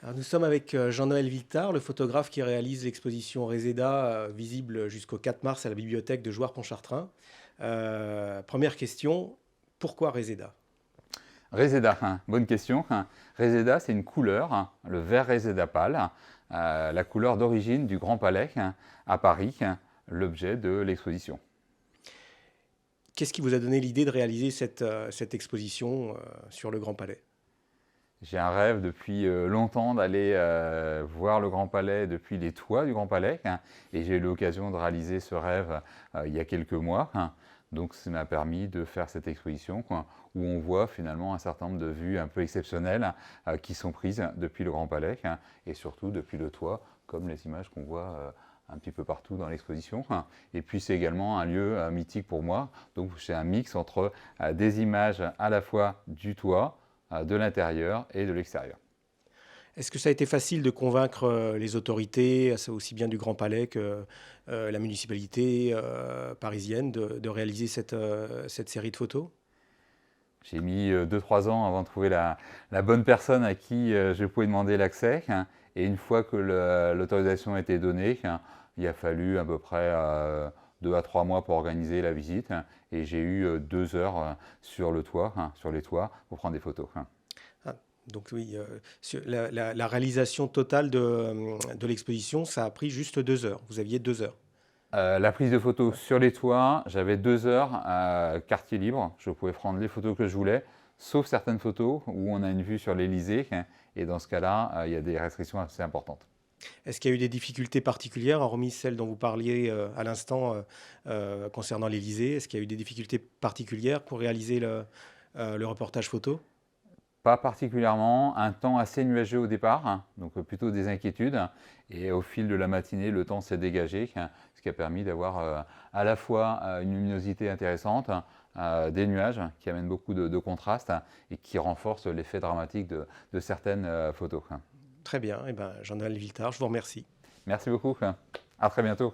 Alors, nous sommes avec Jean-Noël Viltard, le photographe qui réalise l'exposition Reseda, visible jusqu'au 4 mars à la bibliothèque de Jouarre-Pontchartrain. Première question, pourquoi Reseda? Reseda, bonne question. Reseda, c'est une couleur, le vert Reseda pâle, la couleur d'origine du Grand Palais à Paris, l'objet de l'exposition. Qu'est-ce qui vous a donné l'idée de réaliser cette exposition sur le Grand Palais? J'ai un rêve depuis longtemps d'aller voir le Grand Palais depuis les toits du Grand Palais, et j'ai eu l'occasion de réaliser ce rêve il y a quelques mois. Donc ça m'a permis de faire cette exposition où on voit finalement un certain nombre de vues un peu exceptionnelles qui sont prises depuis le Grand Palais et surtout depuis le toit, comme les images qu'on voit un petit peu partout dans l'exposition. Et puis c'est également un lieu mythique pour moi, donc c'est un mix entre des images à la fois du toit, de l'intérieur et de l'extérieur. Est-ce que ça a été facile de convaincre les autorités, aussi bien du Grand Palais que la municipalité parisienne, de réaliser cette série de photos? J'ai mis 2-3 ans avant de trouver la bonne personne à qui je pouvais demander l'accès. Et une fois que l'autorisation a été donnée, il a fallu à peu près 2 à 3 mois pour organiser la visite. Et j'ai eu 2 heures sur le toit, sur les toits, pour prendre des photos. Ah, donc oui, la réalisation totale de l'exposition, ça a pris juste 2 heures. Vous aviez 2 heures. La prise de photos Ouais. sur les toits, j'avais 2 heures quartier libre. Je pouvais prendre les photos que je voulais, sauf certaines photos où on a une vue sur l'Élysée. Et dans ce cas-là, il y a des restrictions assez importantes. Est-ce qu'il y a eu des difficultés particulières, hormis celles dont vous parliez à l'instant concernant l'Élysée? Est-ce qu'il y a eu des difficultés particulières pour réaliser le reportage photo? Pas particulièrement, un temps assez nuageux au départ, donc plutôt des inquiétudes. Et au fil de la matinée, le temps s'est dégagé, ce qui a permis d'avoir à la fois une luminosité intéressante, des nuages qui amènent beaucoup de contraste et qui renforcent l'effet dramatique de certaines photos. Très bien. Eh ben, Jean-Noël Viltard, je vous remercie. Merci beaucoup, à très bientôt.